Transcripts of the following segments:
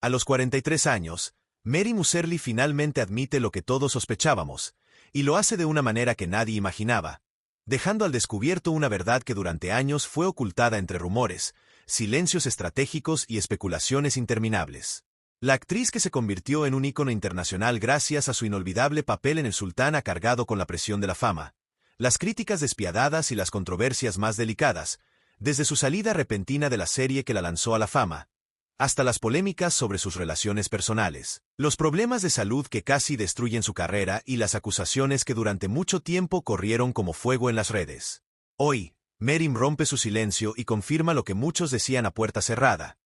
A los 43 años, Mary Muserly finalmente admite lo que todos sospechábamos, y lo hace de una manera que nadie imaginaba, dejando al descubierto una verdad que durante años fue ocultada entre rumores, silencios estratégicos y especulaciones interminables. La actriz que se convirtió en un ícono internacional gracias a su inolvidable papel en El Sultán ha cargado con la presión de la fama, las críticas despiadadas y las controversias más delicadas, desde su salida repentina de la serie que la lanzó a la fama, hasta las polémicas sobre sus relaciones personales, los problemas de salud que casi destruyen su carrera y las acusaciones que durante mucho tiempo corrieron como fuego en las redes. Hoy, Mary rompe su silencio y confirma lo que muchos decían a puerta cerrada.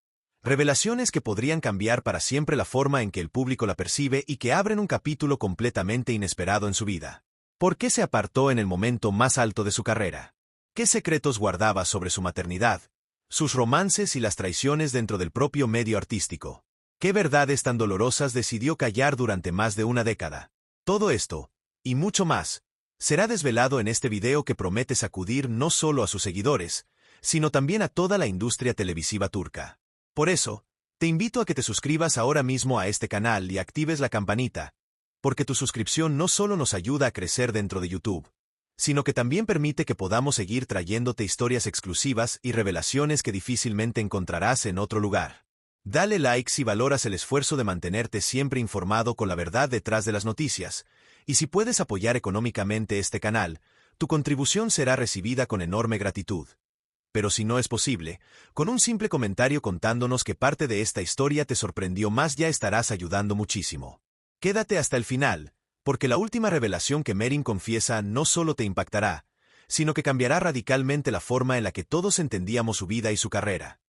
Revelaciones que podrían cambiar para siempre la forma en que el público la percibe y que abren un capítulo completamente inesperado en su vida. ¿Por qué se apartó en el momento más alto de su carrera? ¿Qué secretos guardaba sobre su maternidad, sus romances y las traiciones dentro del propio medio artístico? ¿Qué verdades tan dolorosas decidió callar durante más de una década? Todo esto, y mucho más, será desvelado en este video que promete sacudir no solo a sus seguidores, sino también a toda la industria televisiva turca. Por eso, te invito a que te suscribas ahora mismo a este canal y actives la campanita, porque tu suscripción no solo nos ayuda a crecer dentro de YouTube, sino que también permite que podamos seguir trayéndote historias exclusivas y revelaciones que difícilmente encontrarás en otro lugar. Dale like si valoras el esfuerzo de mantenerte siempre informado con la verdad detrás de las noticias, y si puedes apoyar económicamente este canal, tu contribución será recibida con enorme gratitud. Pero si no es posible, con un simple comentario contándonos qué parte de esta historia te sorprendió más ya estarás ayudando muchísimo. Quédate hasta el final, porque la última revelación que Mary confiesa no solo te impactará, sino que cambiará radicalmente la forma en la que todos entendíamos su vida y su carrera.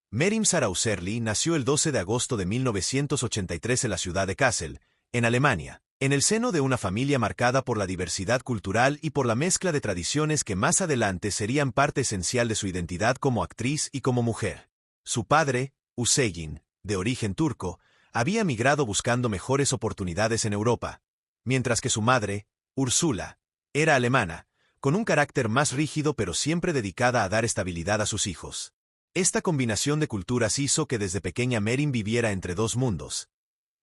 Mary Sarah Muserly nació el 12 de agosto de 1983 en la ciudad de Kassel, en Alemania, en el seno de una familia marcada por la diversidad cultural y por la mezcla de tradiciones que más adelante serían parte esencial de su identidad como actriz y como mujer. Su padre, Hüseyin, de origen turco, había migrado buscando mejores oportunidades en Europa, mientras que su madre, Úrsula, era alemana, con un carácter más rígido pero siempre dedicada a dar estabilidad a sus hijos. Esta combinación de culturas hizo que desde pequeña Mary viviera entre dos mundos.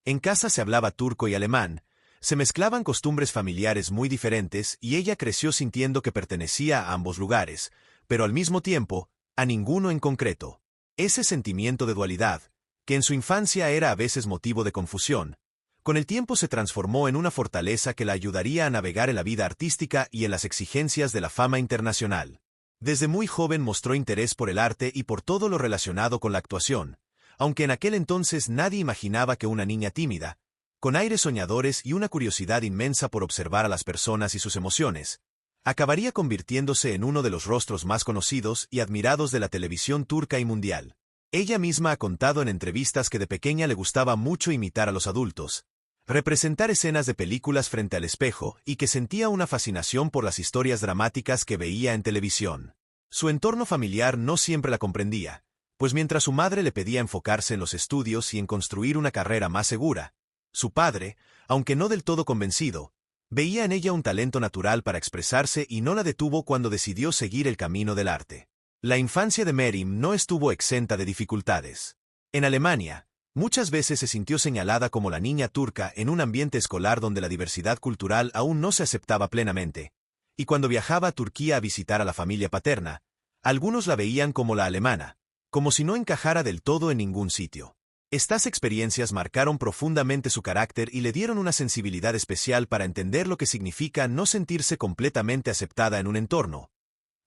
En casa se hablaba turco y alemán, se mezclaban costumbres familiares muy diferentes y ella creció sintiendo que pertenecía a ambos lugares, pero al mismo tiempo, a ninguno en concreto. Ese sentimiento de dualidad, que en su infancia era a veces motivo de confusión, con el tiempo se transformó en una fortaleza que la ayudaría a navegar en la vida artística y en las exigencias de la fama internacional. Desde muy joven mostró interés por el arte y por todo lo relacionado con la actuación, aunque en aquel entonces nadie imaginaba que una niña tímida, con aires soñadores y una curiosidad inmensa por observar a las personas y sus emociones, acabaría convirtiéndose en uno de los rostros más conocidos y admirados de la televisión turca y mundial. Ella misma ha contado en entrevistas que de pequeña le gustaba mucho imitar a los adultos, representar escenas de películas frente al espejo y que sentía una fascinación por las historias dramáticas que veía en televisión. Su entorno familiar no siempre la comprendía, pues mientras su madre le pedía enfocarse en los estudios y en construir una carrera más segura, su padre, aunque no del todo convencido, veía en ella un talento natural para expresarse y no la detuvo cuando decidió seguir el camino del arte. La infancia de Mary no estuvo exenta de dificultades. En Alemania, muchas veces se sintió señalada como la niña turca en un ambiente escolar donde la diversidad cultural aún no se aceptaba plenamente, y cuando viajaba a Turquía a visitar a la familia paterna, algunos la veían como la alemana, como si no encajara del todo en ningún sitio. Estas experiencias marcaron profundamente su carácter y le dieron una sensibilidad especial para entender lo que significa no sentirse completamente aceptada en un entorno,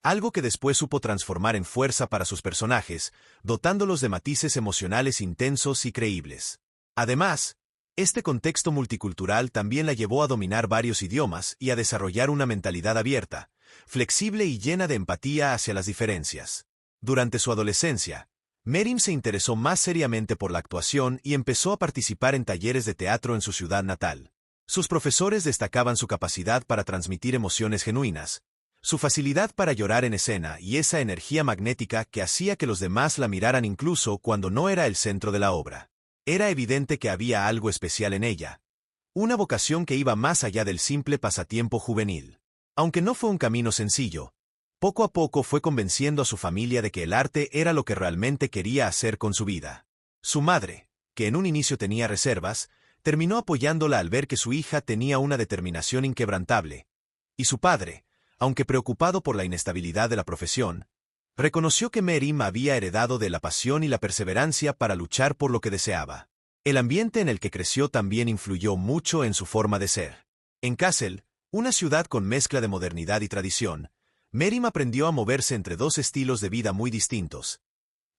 algo que después supo transformar en fuerza para sus personajes, dotándolos de matices emocionales intensos y creíbles. Además, este contexto multicultural también la llevó a dominar varios idiomas y a desarrollar una mentalidad abierta, flexible y llena de empatía hacia las diferencias. Durante su adolescencia, Mary se interesó más seriamente por la actuación y empezó a participar en talleres de teatro en su ciudad natal. Sus profesores destacaban su capacidad para transmitir emociones genuinas, su facilidad para llorar en escena y esa energía magnética que hacía que los demás la miraran incluso cuando no era el centro de la obra. Era evidente que había algo especial en ella, una vocación que iba más allá del simple pasatiempo juvenil. Aunque no fue un camino sencillo, poco a poco fue convenciendo a su familia de que el arte era lo que realmente quería hacer con su vida. Su madre, que en un inicio tenía reservas, terminó apoyándola al ver que su hija tenía una determinación inquebrantable. Y su padre, aunque preocupado por la inestabilidad de la profesión, reconoció que Merim había heredado de la pasión y la perseverancia para luchar por lo que deseaba. El ambiente en el que creció también influyó mucho en su forma de ser. En Kassel, una ciudad con mezcla de modernidad y tradición, Merim aprendió a moverse entre dos estilos de vida muy distintos.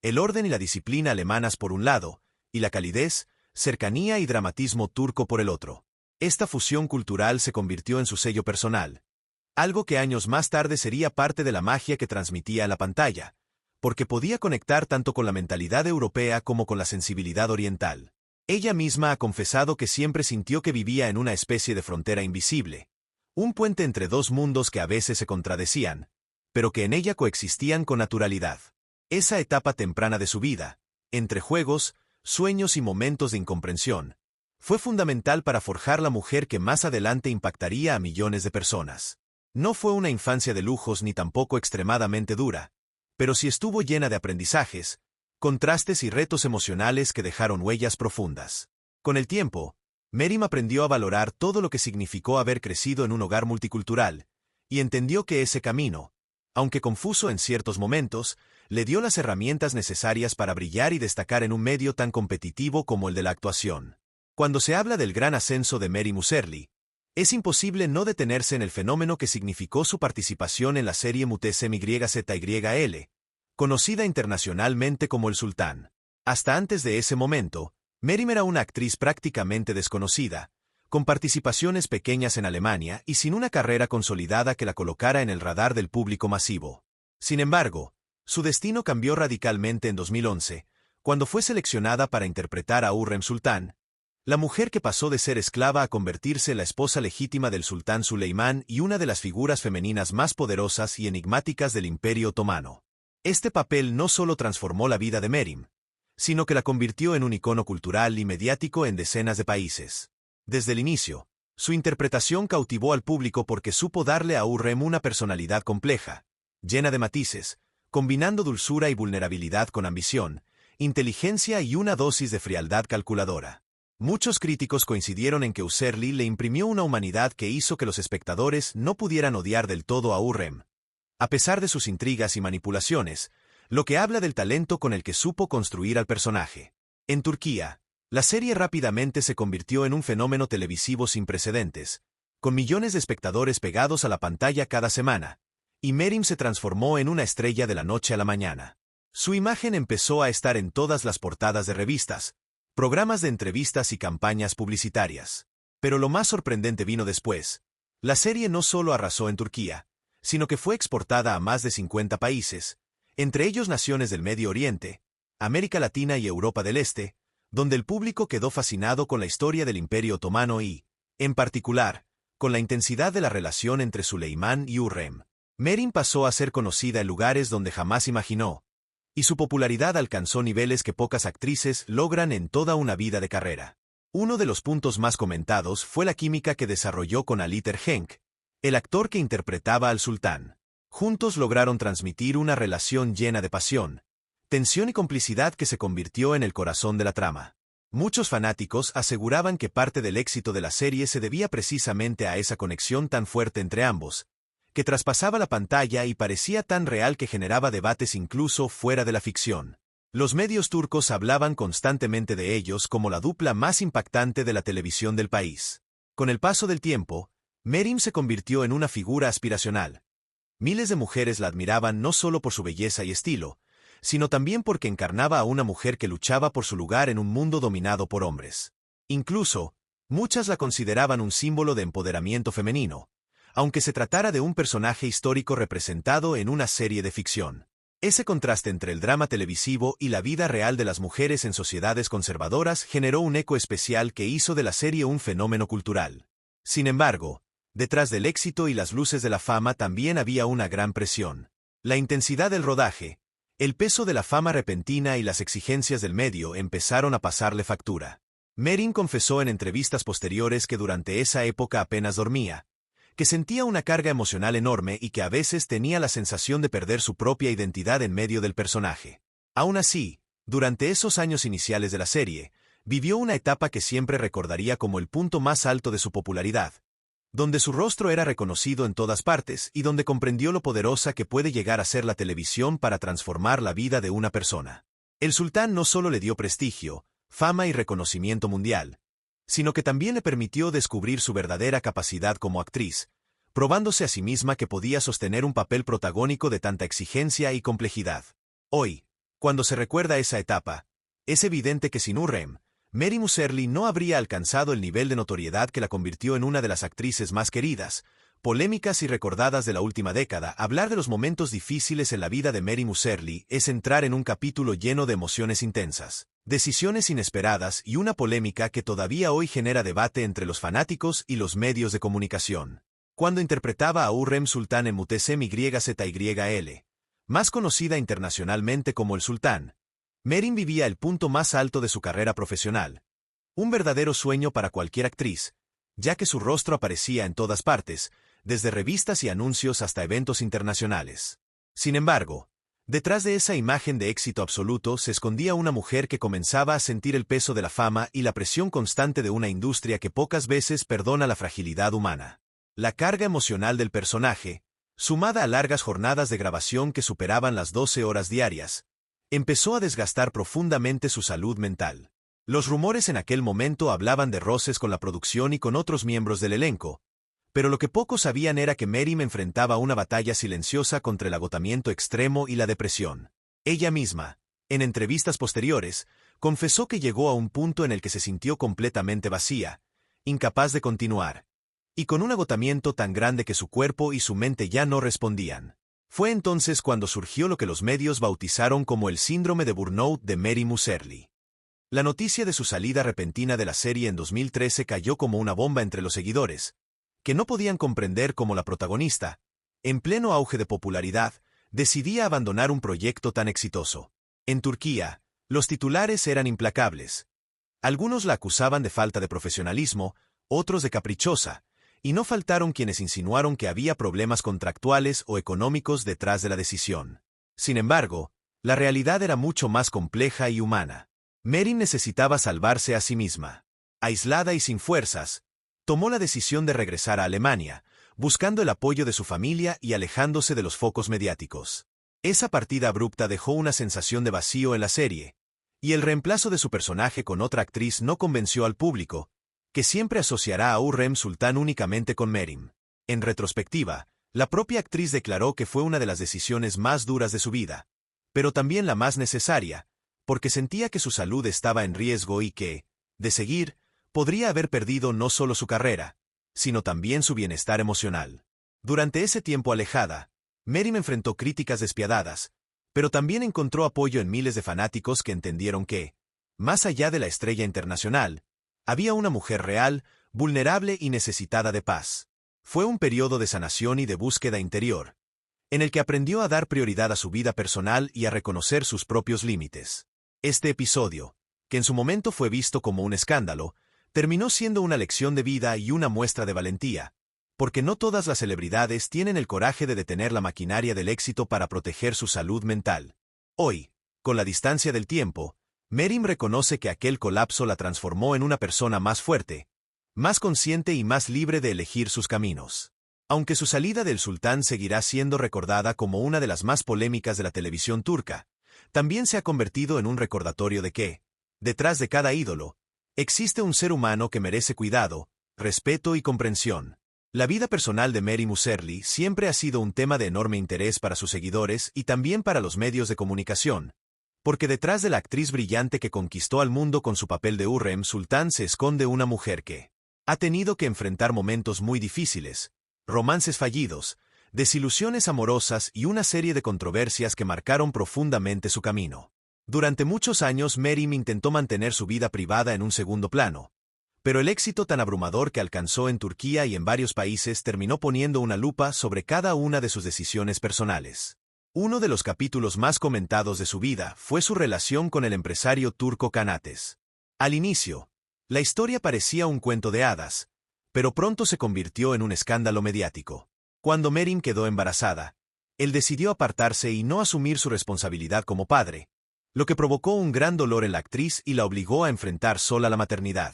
El orden y la disciplina alemanas por un lado, y la calidez, cercanía y dramatismo turco por el otro. Esta fusión cultural se convirtió en su sello personal, algo que años más tarde sería parte de la magia que transmitía a la pantalla, porque podía conectar tanto con la mentalidad europea como con la sensibilidad oriental. Ella misma ha confesado que siempre sintió que vivía en una especie de frontera invisible, un puente entre dos mundos que a veces se contradecían, pero que en ella coexistían con naturalidad. Esa etapa temprana de su vida, entre juegos, sueños y momentos de incomprensión, fue fundamental para forjar la mujer que más adelante impactaría a millones de personas. No fue una infancia de lujos ni tampoco extremadamente dura, pero sí estuvo llena de aprendizajes, contrastes y retos emocionales que dejaron huellas profundas. Con el tiempo, Merim aprendió a valorar todo lo que significó haber crecido en un hogar multicultural, y entendió que ese camino, aunque confuso en ciertos momentos, le dio las herramientas necesarias para brillar y destacar en un medio tan competitivo como el de la actuación. Cuando se habla del gran ascenso de Merim Uzerli, es imposible no detenerse en el fenómeno que significó su participación en la serie Mutesem YZYL, conocida internacionalmente como El Sultán. Hasta antes de ese momento, Merim era una actriz prácticamente desconocida, con participaciones pequeñas en Alemania y sin una carrera consolidada que la colocara en el radar del público masivo. Sin embargo, su destino cambió radicalmente en 2011, cuando fue seleccionada para interpretar a Hürrem Sultan, la mujer que pasó de ser esclava a convertirse en la esposa legítima del sultán Suleimán y una de las figuras femeninas más poderosas y enigmáticas del Imperio Otomano. Este papel no solo transformó la vida de Merim, sino que la convirtió en un icono cultural y mediático en decenas de países. Desde el inicio, su interpretación cautivó al público porque supo darle a Hürrem una personalidad compleja, llena de matices, combinando dulzura y vulnerabilidad con ambición, inteligencia y una dosis de frialdad calculadora. Muchos críticos coincidieron en que Uzerli le imprimió una humanidad que hizo que los espectadores no pudieran odiar del todo a Hürrem, a pesar de sus intrigas y manipulaciones, lo que habla del talento con el que supo construir al personaje. En Turquía, la serie rápidamente se convirtió en un fenómeno televisivo sin precedentes, con millones de espectadores pegados a la pantalla cada semana, y Merim se transformó en una estrella de la noche a la mañana. Su imagen empezó a estar en todas las portadas de revistas, programas de entrevistas y campañas publicitarias. Pero lo más sorprendente vino después. La serie no solo arrasó en Turquía, sino que fue exportada a más de 50 países, entre ellos naciones del Medio Oriente, América Latina y Europa del Este, donde el público quedó fascinado con la historia del Imperio Otomano y, en particular, con la intensidad de la relación entre Suleimán y Hürrem. Merim pasó a ser conocida en lugares donde jamás imaginó, y su popularidad alcanzó niveles que pocas actrices logran en toda una vida de carrera. Uno de los puntos más comentados fue la química que desarrolló con Ali Tergenk, el actor que interpretaba al sultán. Juntos lograron transmitir una relación llena de pasión, tensión y complicidad que se convirtió en el corazón de la trama. Muchos fanáticos aseguraban que parte del éxito de la serie se debía precisamente a esa conexión tan fuerte entre ambos, que traspasaba la pantalla y parecía tan real que generaba debates incluso fuera de la ficción. Los medios turcos hablaban constantemente de ellos como la dupla más impactante de la televisión del país. Con el paso del tiempo, Merim se convirtió en una figura aspiracional. Miles de mujeres la admiraban no solo por su belleza y estilo, sino también porque encarnaba a una mujer que luchaba por su lugar en un mundo dominado por hombres. Incluso, muchas la consideraban un símbolo de empoderamiento femenino, aunque se tratara de un personaje histórico representado en una serie de ficción. Ese contraste entre el drama televisivo y la vida real de las mujeres en sociedades conservadoras generó un eco especial que hizo de la serie un fenómeno cultural. Sin embargo, detrás del éxito y las luces de la fama también había una gran presión. La intensidad del rodaje, el peso de la fama repentina y las exigencias del medio empezaron a pasarle factura. Merim confesó en entrevistas posteriores que durante esa época apenas dormía, que sentía una carga emocional enorme y que a veces tenía la sensación de perder su propia identidad en medio del personaje. Aún así, durante esos años iniciales de la serie, vivió una etapa que siempre recordaría como el punto más alto de su popularidad, donde su rostro era reconocido en todas partes y donde comprendió lo poderosa que puede llegar a ser la televisión para transformar la vida de una persona. El sultán no solo le dio prestigio, fama y reconocimiento mundial, sino que también le permitió descubrir su verdadera capacidad como actriz, probándose a sí misma que podía sostener un papel protagónico de tanta exigencia y complejidad. Hoy, cuando se recuerda esa etapa, es evidente que sin Hürrem, Mary Muserley no habría alcanzado el nivel de notoriedad que la convirtió en una de las actrices más queridas, polémicas y recordadas de la última década. Hablar de los momentos difíciles en la vida de Mary Muserley es entrar en un capítulo lleno de emociones intensas, decisiones inesperadas y una polémica que todavía hoy genera debate entre los fanáticos y los medios de comunicación. Cuando interpretaba a Hürrem Sultan en Muhteşem Yzyl, más conocida internacionalmente como el Sultán, Meryem vivía el punto más alto de su carrera profesional. Un verdadero sueño para cualquier actriz, ya que su rostro aparecía en todas partes, desde revistas y anuncios hasta eventos internacionales. Sin embargo, detrás de esa imagen de éxito absoluto se escondía una mujer que comenzaba a sentir el peso de la fama y la presión constante de una industria que pocas veces perdona la fragilidad humana. La carga emocional del personaje, sumada a largas jornadas de grabación que superaban las 12 horas diarias, empezó a desgastar profundamente su salud mental. Los rumores en aquel momento hablaban de roces con la producción y con otros miembros del elenco, pero lo que pocos sabían era que Meryem enfrentaba una batalla silenciosa contra el agotamiento extremo y la depresión. Ella misma, en entrevistas posteriores, confesó que llegó a un punto en el que se sintió completamente vacía, incapaz de continuar, y con un agotamiento tan grande que su cuerpo y su mente ya no respondían. Fue entonces cuando surgió lo que los medios bautizaron como el síndrome de burnout de Mary Muserley. La noticia de su salida repentina de la serie en 2013 cayó como una bomba entre los seguidores, que no podían comprender cómo la protagonista, en pleno auge de popularidad, decidía abandonar un proyecto tan exitoso. En Turquía, los titulares eran implacables. Algunos la acusaban de falta de profesionalismo, otros de caprichosa, y no faltaron quienes insinuaron que había problemas contractuales o económicos detrás de la decisión. Sin embargo, la realidad era mucho más compleja y humana. Meryem necesitaba salvarse a sí misma. Aislada y sin fuerzas, tomó la decisión de regresar a Alemania, buscando el apoyo de su familia y alejándose de los focos mediáticos. Esa partida abrupta dejó una sensación de vacío en la serie, y el reemplazo de su personaje con otra actriz no convenció al público, que siempre asociará a Hürrem Sultan únicamente con Meryem. En retrospectiva, la propia actriz declaró que fue una de las decisiones más duras de su vida, pero también la más necesaria, porque sentía que su salud estaba en riesgo y que, de seguir, podría haber perdido no solo su carrera, sino también su bienestar emocional. Durante ese tiempo alejada, Meryem enfrentó críticas despiadadas, pero también encontró apoyo en miles de fanáticos que entendieron que, más allá de la estrella internacional, había una mujer real, vulnerable y necesitada de paz. Fue un periodo de sanación y de búsqueda interior, en el que aprendió a dar prioridad a su vida personal y a reconocer sus propios límites. Este episodio, que en su momento fue visto como un escándalo, terminó siendo una lección de vida y una muestra de valentía, porque no todas las celebridades tienen el coraje de detener la maquinaria del éxito para proteger su salud mental. Hoy, con la distancia del tiempo, Meryem reconoce que aquel colapso la transformó en una persona más fuerte, más consciente y más libre de elegir sus caminos. Aunque su salida del sultán seguirá siendo recordada como una de las más polémicas de la televisión turca, también se ha convertido en un recordatorio de que, detrás de cada ídolo, existe un ser humano que merece cuidado, respeto y comprensión. La vida personal de Mary Muserley siempre ha sido un tema de enorme interés para sus seguidores y también para los medios de comunicación, porque detrás de la actriz brillante que conquistó al mundo con su papel de Hürrem Sultan se esconde una mujer que ha tenido que enfrentar momentos muy difíciles, romances fallidos, desilusiones amorosas y una serie de controversias que marcaron profundamente su camino. Durante muchos años Meryem intentó mantener su vida privada en un segundo plano, pero el éxito tan abrumador que alcanzó en Turquía y en varios países terminó poniendo una lupa sobre cada una de sus decisiones personales. Uno de los capítulos más comentados de su vida fue su relación con el empresario turco Kanates. Al inicio, la historia parecía un cuento de hadas, pero pronto se convirtió en un escándalo mediático. Cuando Meryem quedó embarazada, él decidió apartarse y no asumir su responsabilidad como padre, lo que provocó un gran dolor en la actriz y la obligó a enfrentar sola la maternidad.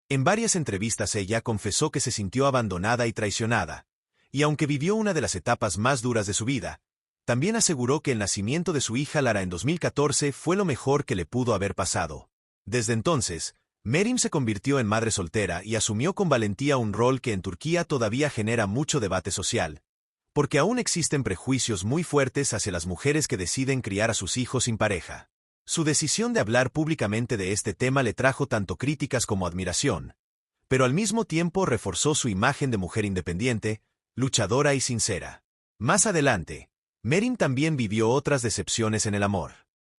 En varias entrevistas ella confesó que se sintió abandonada y traicionada, y aunque vivió una de las etapas más duras de su vida, también aseguró que el nacimiento de su hija Lara en 2014 fue lo mejor que le pudo haber pasado. Desde entonces, Meryem se convirtió en madre soltera y asumió con valentía un rol que en Turquía todavía genera mucho debate social, porque aún existen prejuicios muy fuertes hacia las mujeres que deciden criar a sus hijos sin pareja. Su decisión de hablar públicamente de este tema le trajo tanto críticas como admiración, pero al mismo tiempo reforzó su imagen de mujer independiente, luchadora y sincera. Más adelante, Meryem también vivió otras decepciones en el amor.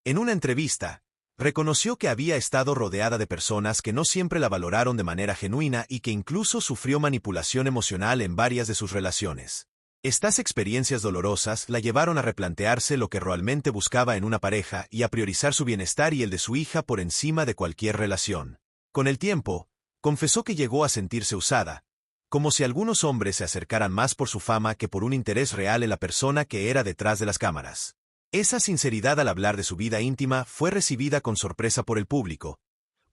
En una entrevista, reconoció que había estado rodeada de personas que no siempre la valoraron de manera genuina y que incluso sufrió manipulación emocional en varias de sus relaciones. Estas experiencias dolorosas la llevaron a replantearse lo que realmente buscaba en una pareja y a priorizar su bienestar y el de su hija por encima de cualquier relación. Con el tiempo, confesó que llegó a sentirse usada, como si algunos hombres se acercaran más por su fama que por un interés real en la persona que era detrás de las cámaras. Esa sinceridad al hablar de su vida íntima fue recibida con sorpresa por el público,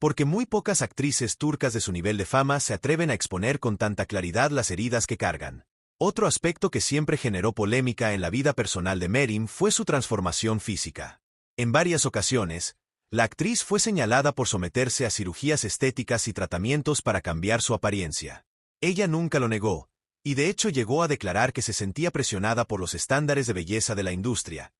porque muy pocas actrices turcas de su nivel de fama se atreven a exponer con tanta claridad las heridas que cargan. Otro aspecto que siempre generó polémica en la vida personal de Meryem fue su transformación física. En varias ocasiones, la actriz fue señalada por someterse a cirugías estéticas y tratamientos para cambiar su apariencia. Ella nunca lo negó, y de hecho llegó a declarar que se sentía presionada por los estándares de belleza de la industria,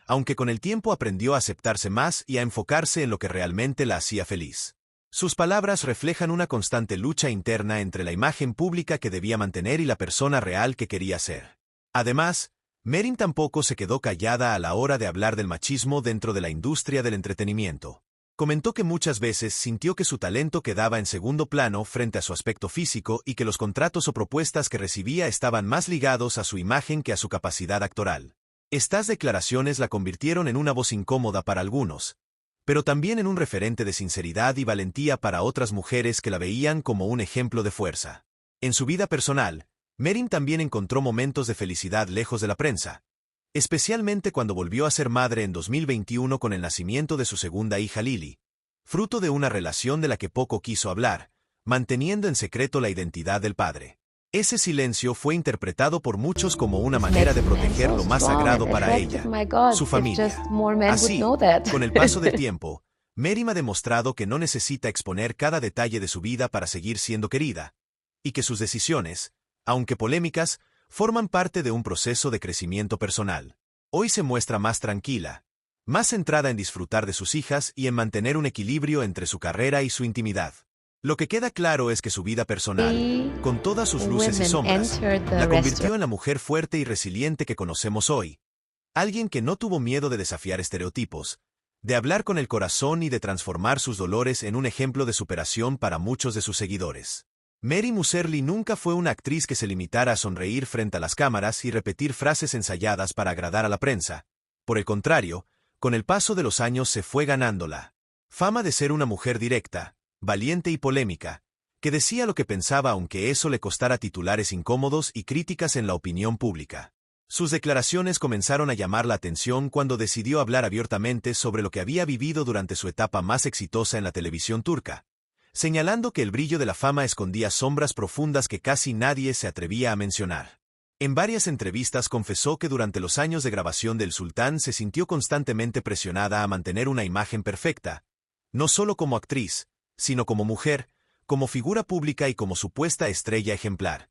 aunque con el tiempo aprendió a aceptarse más y a enfocarse en lo que realmente la hacía feliz. Sus palabras reflejan una constante lucha interna entre la imagen pública que debía mantener y la persona real que quería ser. Además, Meryem tampoco se quedó callada a la hora de hablar del machismo dentro de la industria del entretenimiento. Comentó que muchas veces sintió que su talento quedaba en segundo plano frente a su aspecto físico y que los contratos o propuestas que recibía estaban más ligados a su imagen que a su capacidad actoral. Estas declaraciones la convirtieron en una voz incómoda para algunos, pero también en un referente de sinceridad y valentía para otras mujeres que la veían como un ejemplo de fuerza. En su vida personal, Meryem también encontró momentos de felicidad lejos de la prensa, especialmente cuando volvió a ser madre en 2021 con el nacimiento de su segunda hija Lily, fruto de una relación de la que poco quiso hablar, manteniendo en secreto la identidad del padre. Ese silencio fue interpretado por muchos como una manera de proteger lo más sagrado para ella, su familia. Así, con el paso del tiempo, Meryem ha demostrado que no necesita exponer cada detalle de su vida para seguir siendo querida, y que sus decisiones, aunque polémicas, forman parte de un proceso de crecimiento personal. Hoy se muestra más tranquila, más centrada en disfrutar de sus hijas y en mantener un equilibrio entre su carrera y su intimidad. Lo que queda claro es que su vida personal, con todas sus luces y sombras, la convirtió en la mujer fuerte y resiliente que conocemos hoy. Alguien que no tuvo miedo de desafiar estereotipos, de hablar con el corazón y de transformar sus dolores en un ejemplo de superación para muchos de sus seguidores. Meryem Uzerli nunca fue una actriz que se limitara a sonreír frente a las cámaras y repetir frases ensayadas para agradar a la prensa. Por el contrario, con el paso de los años se fue ganando la fama de ser una mujer directa, valiente y polémica, que decía lo que pensaba aunque eso le costara titulares incómodos y críticas en la opinión pública. Sus declaraciones comenzaron a llamar la atención cuando decidió hablar abiertamente sobre lo que había vivido durante su etapa más exitosa en la televisión turca, señalando que el brillo de la fama escondía sombras profundas que casi nadie se atrevía a mencionar. En varias entrevistas confesó que durante los años de grabación del Sultán se sintió constantemente presionada a mantener una imagen perfecta, no solo como actriz, sino como mujer, como figura pública y como supuesta estrella ejemplar.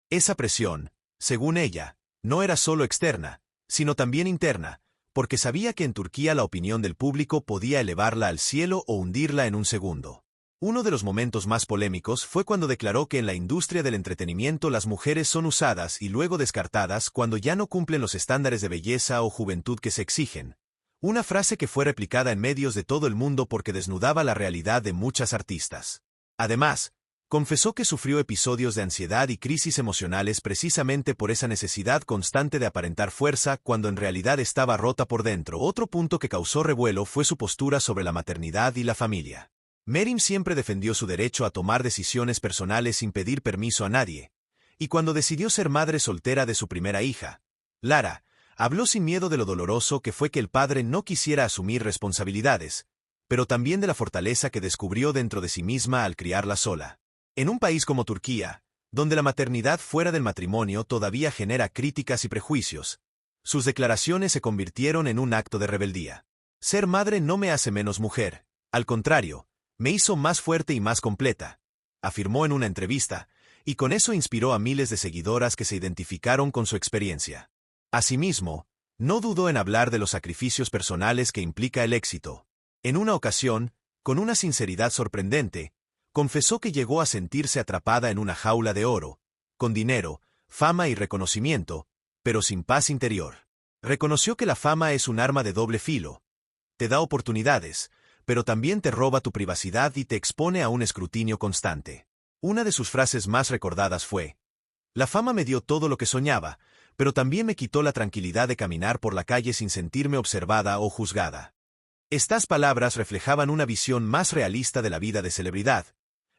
Esa presión, según ella, no era solo externa, sino también interna, porque sabía que en Turquía la opinión del público podía elevarla al cielo o hundirla en un segundo. Uno de los momentos más polémicos fue cuando declaró que en la industria del entretenimiento las mujeres son usadas y luego descartadas cuando ya no cumplen los estándares de belleza o juventud que se exigen. Una frase que fue replicada en medios de todo el mundo porque desnudaba la realidad de muchas artistas. Además, confesó que sufrió episodios de ansiedad y crisis emocionales precisamente por esa necesidad constante de aparentar fuerza cuando en realidad estaba rota por dentro. Otro punto que causó revuelo fue su postura sobre la maternidad y la familia. Meryem siempre defendió su derecho a tomar decisiones personales sin pedir permiso a nadie, y cuando decidió ser madre soltera de su primera hija, Lara, Habló sin miedo de lo doloroso que fue que el padre no quisiera asumir responsabilidades, pero también de la fortaleza que descubrió dentro de sí misma al criarla sola. En un país como Turquía, donde la maternidad fuera del matrimonio todavía genera críticas y prejuicios, sus declaraciones se convirtieron en un acto de rebeldía. Ser madre no me hace menos mujer, al contrario, me hizo más fuerte y más completa, afirmó en una entrevista, y con eso inspiró a miles de seguidoras que se identificaron con su experiencia. Asimismo, no dudó en hablar de los sacrificios personales que implica el éxito. En una ocasión, con una sinceridad sorprendente, confesó que llegó a sentirse atrapada en una jaula de oro, con dinero, fama y reconocimiento, pero sin paz interior. Reconoció que la fama es un arma de doble filo. Te da oportunidades, pero también te roba tu privacidad y te expone a un escrutinio constante. Una de sus frases más recordadas fue: «La fama me dio todo lo que soñaba, pero también me quitó la tranquilidad de caminar por la calle sin sentirme observada o juzgada». Estas palabras reflejaban una visión más realista de la vida de celebridad,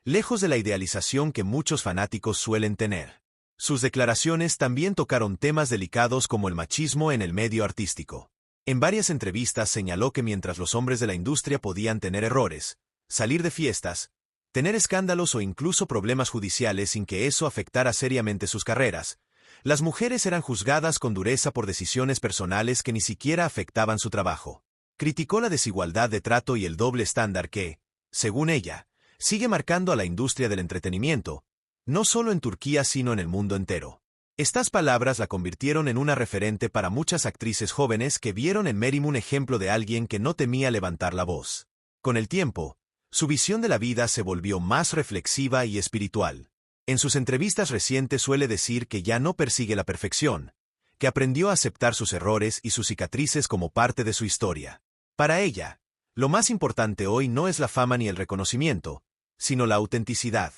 lejos de la idealización que muchos fanáticos suelen tener. Sus declaraciones también tocaron temas delicados como el machismo en el medio artístico. En varias entrevistas señaló que mientras los hombres de la industria podían tener errores, salir de fiestas, tener escándalos o incluso problemas judiciales sin que eso afectara seriamente sus carreras, las mujeres eran juzgadas con dureza por decisiones personales que ni siquiera afectaban su trabajo. Criticó la desigualdad de trato y el doble estándar que, según ella, sigue marcando a la industria del entretenimiento, no solo en Turquía sino en el mundo entero. Estas palabras la convirtieron en una referente para muchas actrices jóvenes que vieron en Meryem un ejemplo de alguien que no temía levantar la voz. Con el tiempo, su visión de la vida se volvió más reflexiva y espiritual. En sus entrevistas recientes suele decir que ya no persigue la perfección, que aprendió a aceptar sus errores y sus cicatrices como parte de su historia. Para ella, lo más importante hoy no es la fama ni el reconocimiento, sino la autenticidad.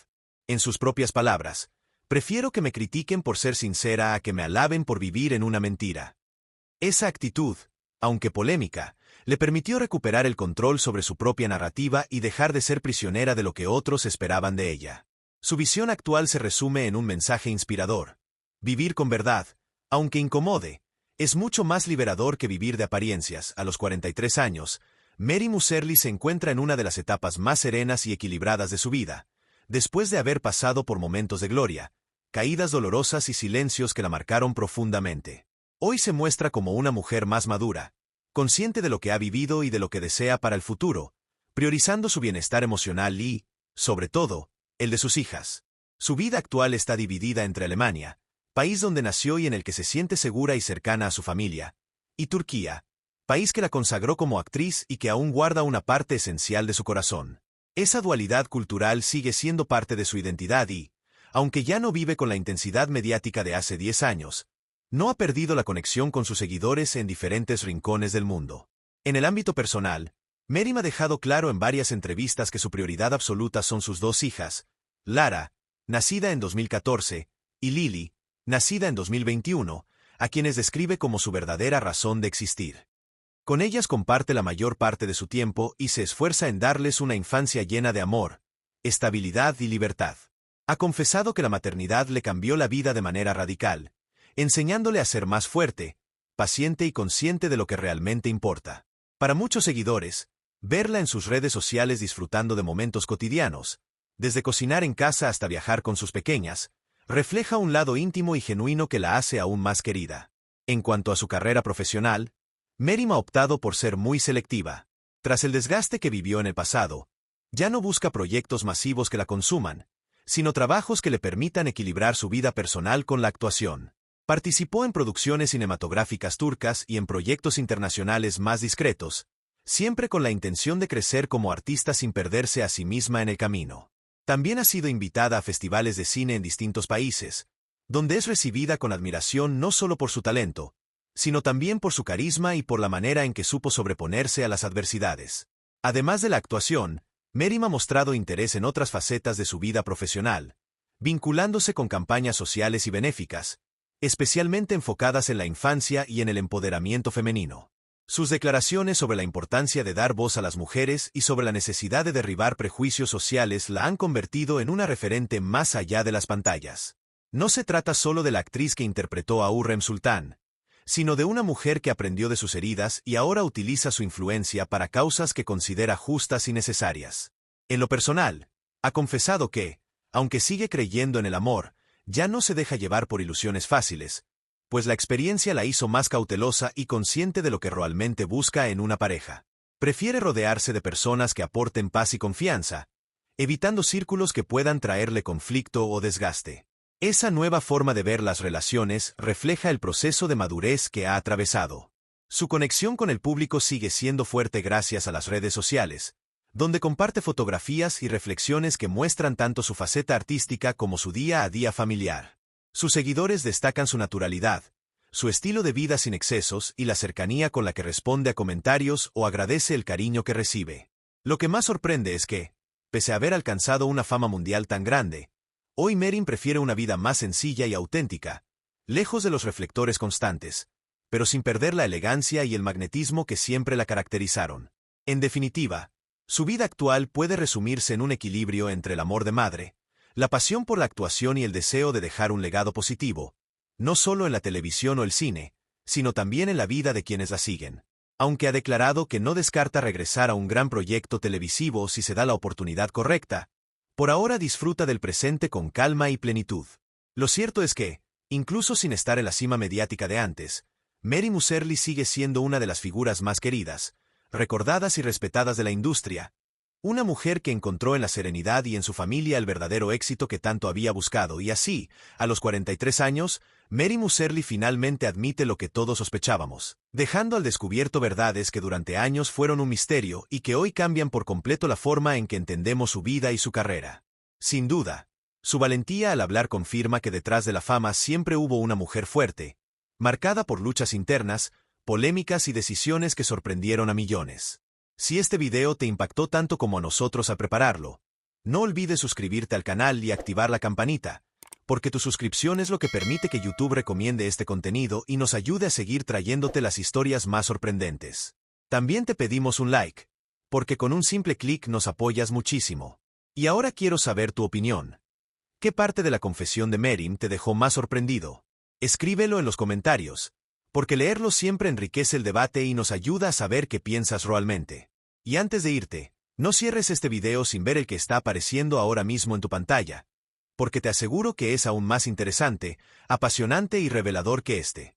En sus propias palabras, prefiero que me critiquen por ser sincera a que me alaben por vivir en una mentira. Esa actitud, aunque polémica, le permitió recuperar el control sobre su propia narrativa y dejar de ser prisionera de lo que otros esperaban de ella. Su visión actual se resume en un mensaje inspirador. Vivir con verdad, aunque incomode, es mucho más liberador que vivir de apariencias. A los 43 años, Meryem Uzerli se encuentra en una de las etapas más serenas y equilibradas de su vida, después de haber pasado por momentos de gloria, caídas dolorosas y silencios que la marcaron profundamente. Hoy se muestra como una mujer más madura, consciente de lo que ha vivido y de lo que desea para el futuro, priorizando su bienestar emocional y, sobre todo, el de sus hijas. Su vida actual está dividida entre Alemania, país donde nació y en el que se siente segura y cercana a su familia, y Turquía, país que la consagró como actriz y que aún guarda una parte esencial de su corazón. Esa dualidad cultural sigue siendo parte de su identidad y, aunque ya no vive con la intensidad mediática de hace 10 años, no ha perdido la conexión con sus seguidores en diferentes rincones del mundo. En el ámbito personal, Meryem ha dejado claro en varias entrevistas que su prioridad absoluta son sus dos hijas, Lara, nacida en 2014, y Lily, nacida en 2021, a quienes describe como su verdadera razón de existir. Con ellas comparte la mayor parte de su tiempo y se esfuerza en darles una infancia llena de amor, estabilidad y libertad. Ha confesado que la maternidad le cambió la vida de manera radical, enseñándole a ser más fuerte, paciente y consciente de lo que realmente importa. Para muchos seguidores, verla en sus redes sociales disfrutando de momentos cotidianos, desde cocinar en casa hasta viajar con sus pequeñas, refleja un lado íntimo y genuino que la hace aún más querida. En cuanto a su carrera profesional, Meryem ha optado por ser muy selectiva. Tras el desgaste que vivió en el pasado, ya no busca proyectos masivos que la consuman, sino trabajos que le permitan equilibrar su vida personal con la actuación. Participó en producciones cinematográficas turcas y en proyectos internacionales más discretos, siempre con la intención de crecer como artista sin perderse a sí misma en el camino. También ha sido invitada a festivales de cine en distintos países, donde es recibida con admiración no solo por su talento, sino también por su carisma y por la manera en que supo sobreponerse a las adversidades. Además de la actuación, Meryem ha mostrado interés en otras facetas de su vida profesional, vinculándose con campañas sociales y benéficas, especialmente enfocadas en la infancia y en el empoderamiento femenino. Sus declaraciones sobre la importancia de dar voz a las mujeres y sobre la necesidad de derribar prejuicios sociales la han convertido en una referente más allá de las pantallas. No se trata solo de la actriz que interpretó a Hürrem Sultan, sino de una mujer que aprendió de sus heridas y ahora utiliza su influencia para causas que considera justas y necesarias. En lo personal, ha confesado que, aunque sigue creyendo en el amor, ya no se deja llevar por ilusiones fáciles, pues la experiencia la hizo más cautelosa y consciente de lo que realmente busca en una pareja. Prefiere rodearse de personas que aporten paz y confianza, evitando círculos que puedan traerle conflicto o desgaste. Esa nueva forma de ver las relaciones refleja el proceso de madurez que ha atravesado. Su conexión con el público sigue siendo fuerte gracias a las redes sociales, donde comparte fotografías y reflexiones que muestran tanto su faceta artística como su día a día familiar. Sus seguidores destacan su naturalidad, su estilo de vida sin excesos y la cercanía con la que responde a comentarios o agradece el cariño que recibe. Lo que más sorprende es que, pese a haber alcanzado una fama mundial tan grande, hoy Meryl prefiere una vida más sencilla y auténtica, lejos de los reflectores constantes, pero sin perder la elegancia y el magnetismo que siempre la caracterizaron. En definitiva, su vida actual puede resumirse en un equilibrio entre el amor de madre, la pasión por la actuación y el deseo de dejar un legado positivo, no solo en la televisión o el cine, sino también en la vida de quienes la siguen. Aunque ha declarado que no descarta regresar a un gran proyecto televisivo si se da la oportunidad correcta, por ahora disfruta del presente con calma y plenitud. Lo cierto es que, incluso sin estar en la cima mediática de antes, Mary Muserly sigue siendo una de las figuras más queridas, recordadas y respetadas de la industria. Una mujer que encontró en la serenidad y en su familia el verdadero éxito que tanto había buscado y así, a los 43 años, Mary Muserly finalmente admite lo que todos sospechábamos, dejando al descubierto verdades que durante años fueron un misterio y que hoy cambian por completo la forma en que entendemos su vida y su carrera. Sin duda, su valentía al hablar confirma que detrás de la fama siempre hubo una mujer fuerte, marcada por luchas internas, polémicas y decisiones que sorprendieron a millones. Si este video te impactó tanto como a nosotros al prepararlo, no olvides suscribirte al canal y activar la campanita, porque tu suscripción es lo que permite que YouTube recomiende este contenido y nos ayude a seguir trayéndote las historias más sorprendentes. También te pedimos un like, porque con un simple clic nos apoyas muchísimo. Y ahora quiero saber tu opinión. ¿Qué parte de la confesión de Meryl te dejó más sorprendido? Escríbelo en los comentarios, porque leerlo siempre enriquece el debate y nos ayuda a saber qué piensas realmente. Y antes de irte, no cierres este video sin ver el que está apareciendo ahora mismo en tu pantalla, porque te aseguro que es aún más interesante, apasionante y revelador que este.